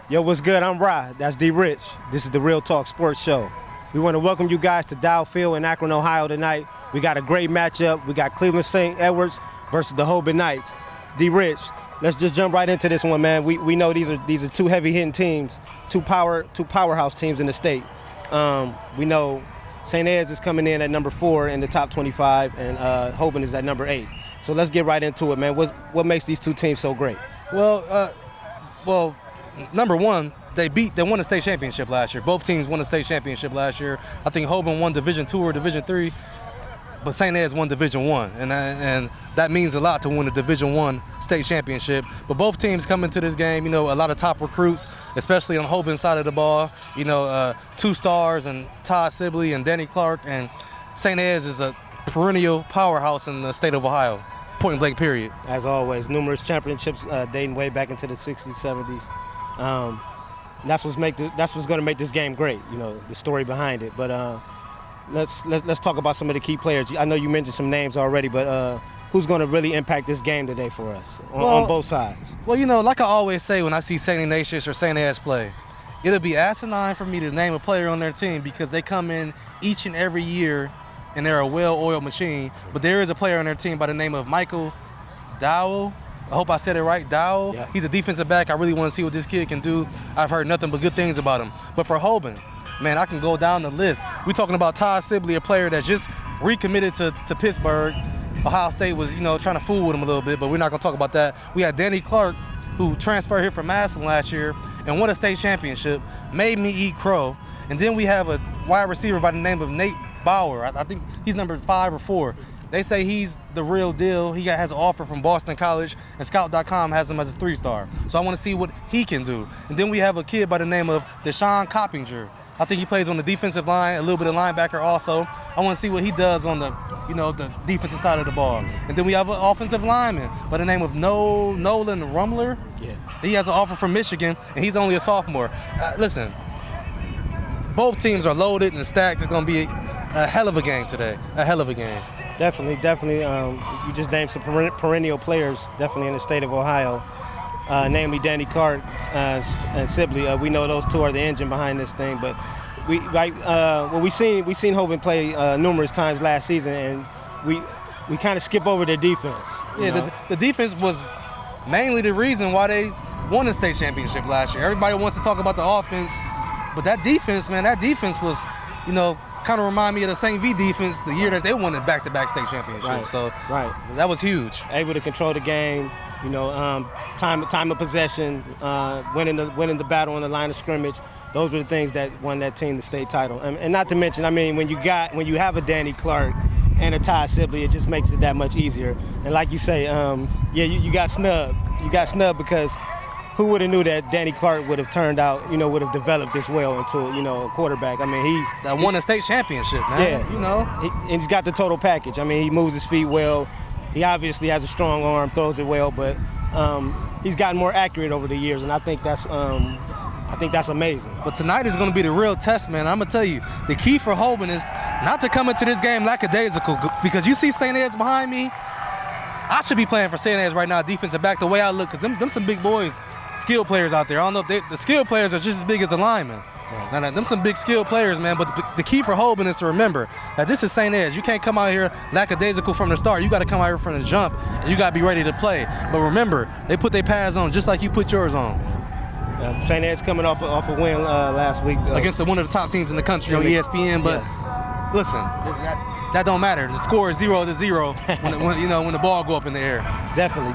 Yo, what's good? I'm Rye. That's D Rich. This is the Real Talk Sports Show. We want to welcome you guys to Dowed in Akron, Ohio tonight. We got a great matchup. We got Cleveland St. Edwards versus the Hoban Knights. D Rich, let's just jump right into this one, man. We know these are two heavy-hitting teams, two powerhouse teams in the state. We know St. Ed's is coming in at number 4 in the top 25, and Hoban is at number 8. So let's get right into it, man. What makes these two teams so great? Well, number one, they won the state championship last year. Both teams won the state championship last year. I think Hoban won Division II or Division III, but St. Ed's won Division I, and that means a lot to win a Division I state championship. But both teams come into this game, a lot of top recruits, especially on Hoban's side of the ball. 2 stars and Todd Sibley and Danny Clark, and St. Ed's is a perennial powerhouse in the state of Ohio. Point blank, period. As always, numerous championships dating way back into the 60s, 70s. That's what's going to make this game great. The story behind it. But let's talk about some of the key players. I know you mentioned some names already, but who's going to really impact this game today for us on both sides? Well, like I always say when I see St. Ignatius or St. Ed's play, it'll be asinine for me to name a player on their team because they come in each and every year and they're a well-oiled machine. But there is a player on their team by the name of Michael Dowed. I hope I said it right, Dowed. Yeah. He's a defensive back. I really want to see what this kid can do. I've heard nothing but good things about him. But for Hoban, man, I can go down the list. We're talking about Todd Sibley, a player that just recommitted to Pittsburgh. Ohio State was, trying to fool with him a little bit, but we're not going to talk about that. We had Danny Clark, who transferred here from Massillon last year and won a state championship, made me eat crow. And then we have a wide receiver by the name of Nate Bauer. I think he's number 5 or 4. They say he's the real deal. He has an offer from Boston College, and Scout.com has him as a 3-star. So I want to see what he can do. And then we have a kid by the name of Deshaun Coppinger. I think he plays on the defensive line, a little bit of linebacker also. I want to see what he does on the defensive side of the ball. And then we have an offensive lineman by the name of Nolan Rumler. Yeah. He has an offer from Michigan, and he's only a sophomore. Listen, both teams are loaded and stacked. It's going to be a hell of a game today, a hell of a game. Definitely. You just named some perennial players, definitely in the state of Ohio, namely Danny Clark and Sibley. We know those two are the engine behind this thing. But we seen Hoban play numerous times last season, and we kind of skip over their defense. Yeah, the defense was mainly the reason why they won the state championship last year. Everybody wants to talk about the offense, but that defense was, kind of remind me of the St. V defense the year that they won the back-to-back state championship. Right. So that was huge. Able to control the game, time of possession, winning the battle on the line of scrimmage. Those were the things that won that team the state title. And not to mention, when you have a Danny Clark and a Todd Sibley, it just makes it that much easier. And like you say, you got snubbed. You got snubbed because who would have knew that Danny Clark would have turned out, would have developed this well into, a quarterback. He's that won a state championship, man. Yeah, he's got the total package. He moves his feet well. He obviously has a strong arm, throws it well, but he's gotten more accurate over the years, and I think that's amazing. But tonight is going to be the real test, man. I'm going to tell you, the key for Hoban is not to come into this game lackadaisical, because you see St. Ed's behind me. I should be playing for St. Ed's right now, defensive back, the way I look, because them some big boys. Skill players out there. I don't know if the skill players are just as big as the linemen. Right. Now, them some big skill players, man. But the key for Hoban is to remember that this is St. Ed's. You can't come out here lackadaisical from the start. You got to come out here from the jump, and you got to be ready to play. But remember, they put their pads on just like you put yours on. St. Ed's coming off a win last week against one of the top teams in the country on ESPN. But listen, that don't matter. The score is 0-0 when the ball go up in the air. Definitely.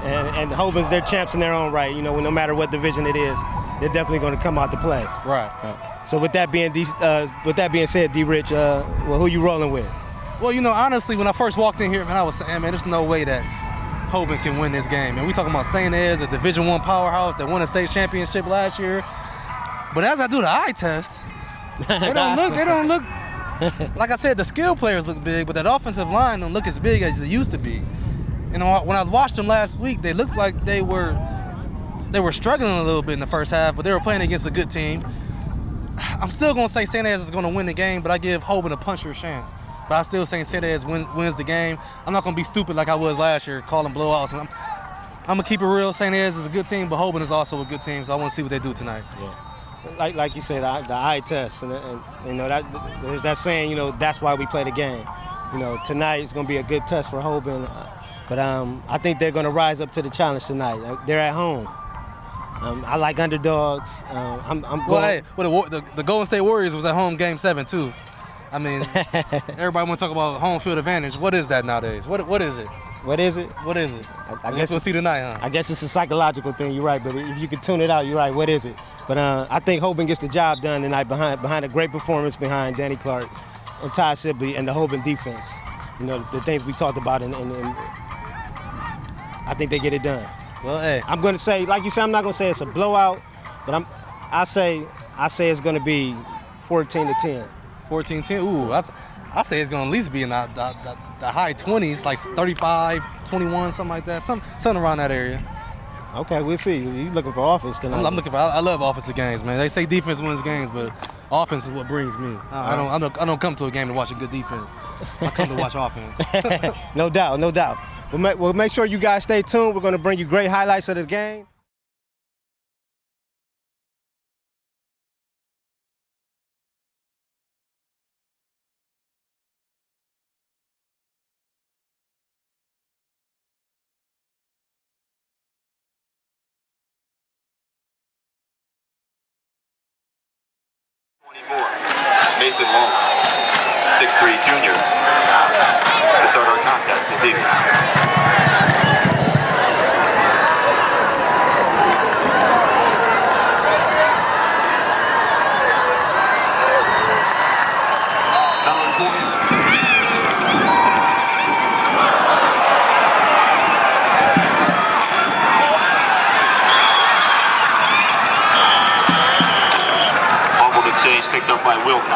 And Hoban's, they're champs in their own right. No matter what division it is, they're definitely going to come out to play. Right. So with that being said, D. Rich, who you rolling with? Well, honestly, when I first walked in here, man, I was saying, man, there's no way that Hoban can win this game. And we talking about St. Ed's, a Division I powerhouse that won a state championship last year. But as I do the eye test, they don't look. Like I said, the skill players look big, but that offensive line don't look as big as it used to be. When I watched them last week, they looked like they were struggling a little bit in the first half, but they were playing against a good team. I'm still going to say St. Ed's is going to win the game, but I give Hoban a puncher's chance. But I still say St. Ed's wins the game. I'm not going to be stupid like I was last year, calling blowouts. I'm gonna keep it real. St. Ed's is a good team, but Hoban is also a good team, so I want to see what they do tonight. Yeah. Like you said, the eye test, and you know that there's that saying, you know, that's why we play the game. You know, tonight is going to be a good test for Hoban, but I think they're going to rise up to the challenge tonight. They're at home. I like underdogs. I'm going. Well, hey, the Golden State Warriors was at home Game 7 too. I mean, everybody want to talk about home field advantage. What is that nowadays? What is it? What is it? What is it? I guess we'll see tonight, huh? I guess it's a psychological thing. You're right, but if you can tune it out, you're right. What is it? But I think Hoban gets the job done tonight behind a great performance behind Danny Clark and Ty Sibley and the Hoban defense. You know, the things we talked about, and I think they get it done. Well, hey, I'm going to say, like you said, I'm not going to say it's a blowout, but I say it's going to be 14-10. 14-10. Ooh, I say it's going to at least be in the high 20s, like 35, 21, something like that, something around that area. Okay, we'll see. You looking for offense tonight? I'm looking for. I love offensive games, man. They say defense wins games, but offense is what brings me. I don't come to a game to watch a good defense. I come to watch offense. No doubt, no doubt. We'll make sure you guys stay tuned. We're going to bring you great highlights of the game. Mason Long, 6'3" junior, to start our contest this evening. Number 20. Exchange picked up by Wilcox.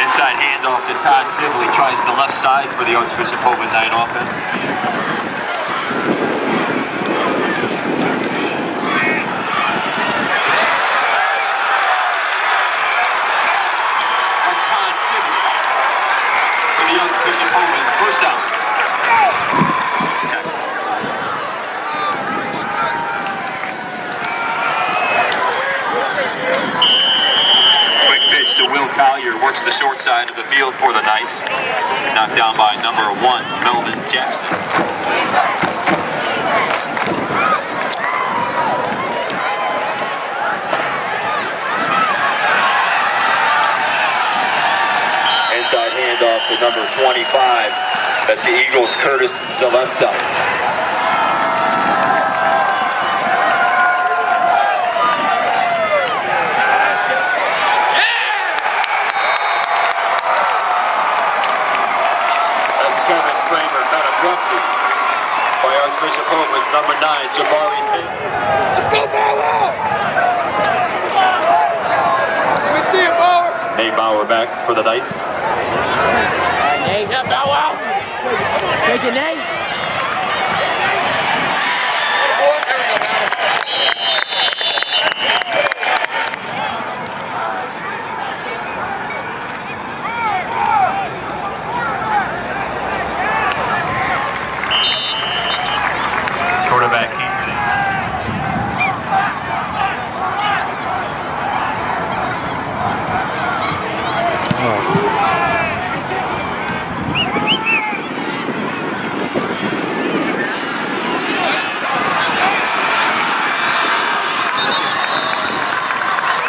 Inside handoff to Todd Sibley, tries the left side for the Archbishop Hoban night offense. That's Todd Sibley for the Archbishop Hoban. First down. To Will Collier, works the short side of the field for the Knights. Knocked down by number 1, Melvin Jackson. Inside handoff to number 25. That's the Eagles' Curtis Celesta. By Archbishop Hoban's number 9, Jabari Tate. Let's go, Bauer! Let me see it, Bauer! Nate Bauer back for the Knights. Nate. Yeah, Bauer! Take it, Nate. Quarterback Keith.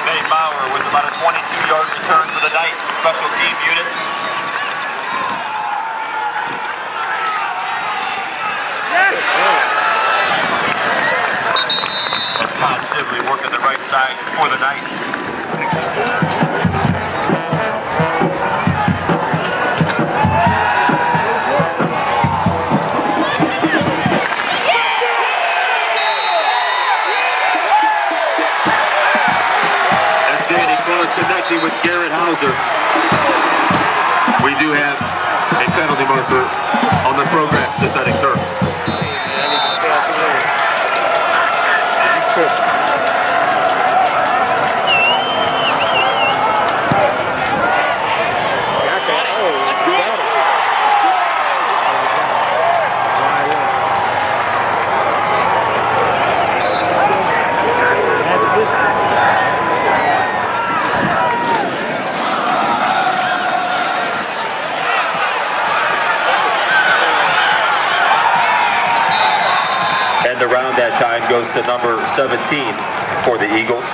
Nate Bauer with about a 22-yard return for the Knights special team unit. Todd Sibley working the right side for the Knights. And Danny Clark connecting with Garrett Hauser. We do have a penalty marker on the program synthetic turf. around that time goes to number 17 for the Eagles.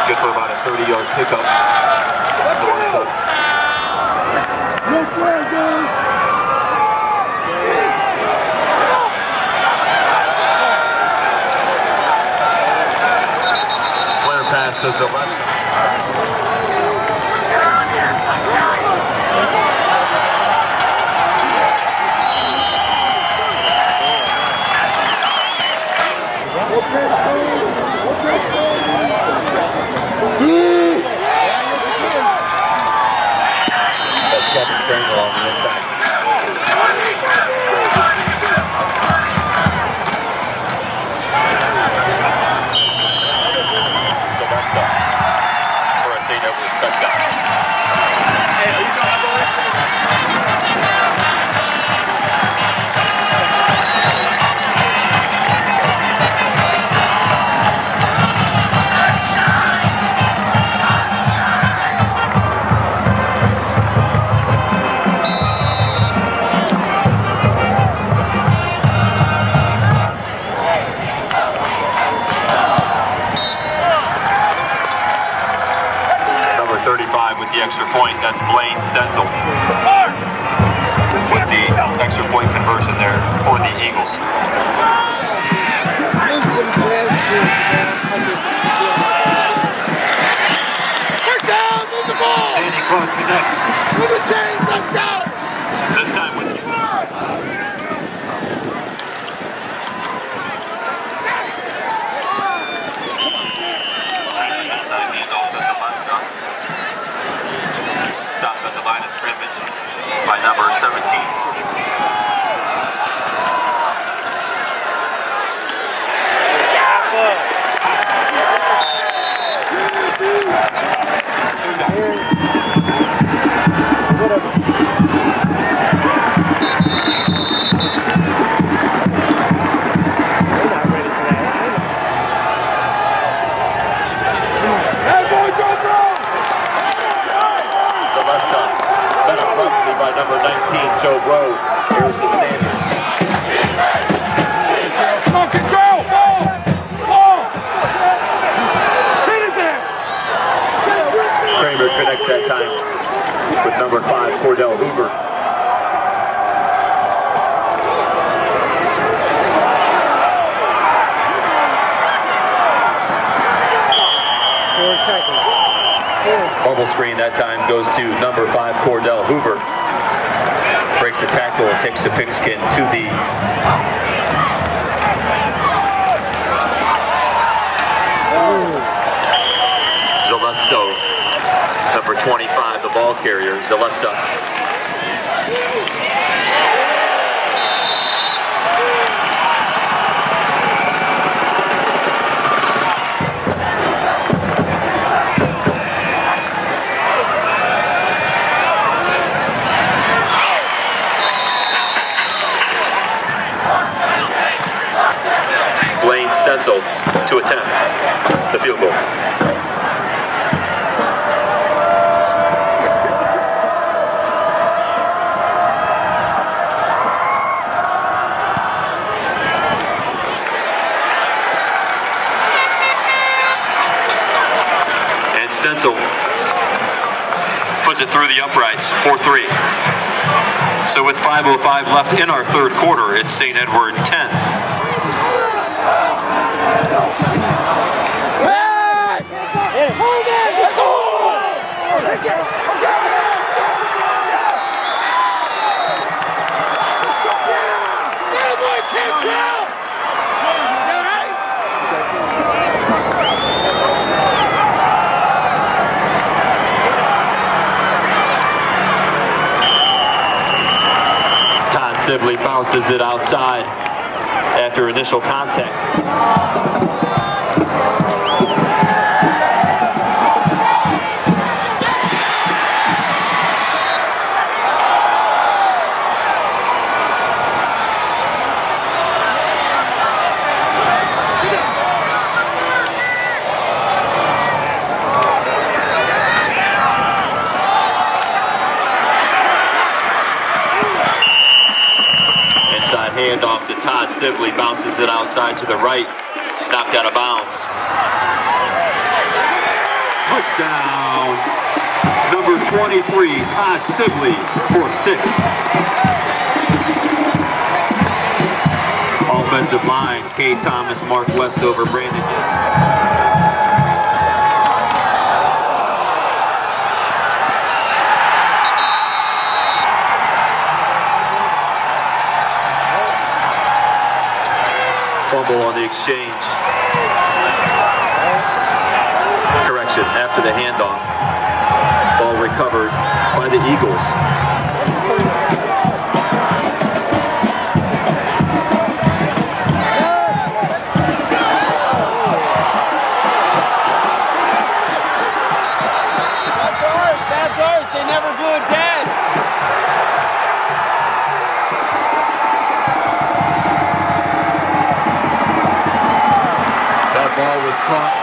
Good for about a 30-yard pickup. No flag zone. Flare pass to Zalesta. That's Kevin Trainer on the inside. Sylvester for a St. Edward's touchdown. Hey, are you going, boy? With the extra point, that's Blaine Stenzel with the extra point conversion there for the Eagles. First down, move the ball. Danny Clark connects. Move the chains, let's go. This time with stopped at the line of scrimmage by number 17. By number 19, Joe Rowe. Harrison Sanders. Come on, control! Ball! Ball! Hit it there! Kramer connects that time with number 5, Cordell Hoover. Bubble screen that time goes to number 5, Cordell Hoover. Breaks the tackle and takes the pigskin to the Zalesto, number 25, the ball carrier, Zalesta. Stencil to attempt the field goal. And Stencil puts it through the uprights, 4-3. So with 5:05 left in our third quarter, it's St. Edward 10. Sibley bounces it outside after initial contact. Sibley bounces it outside to the right, knocked out of bounds. Touchdown, number 23, Todd Sibley for 6. Offensive line, K. Thomas, Mark Westover, Brandon. Fumble on the exchange. Correction, after the handoff. Ball recovered by the Eagles. That's ours. They never blew it dead. That ball was caught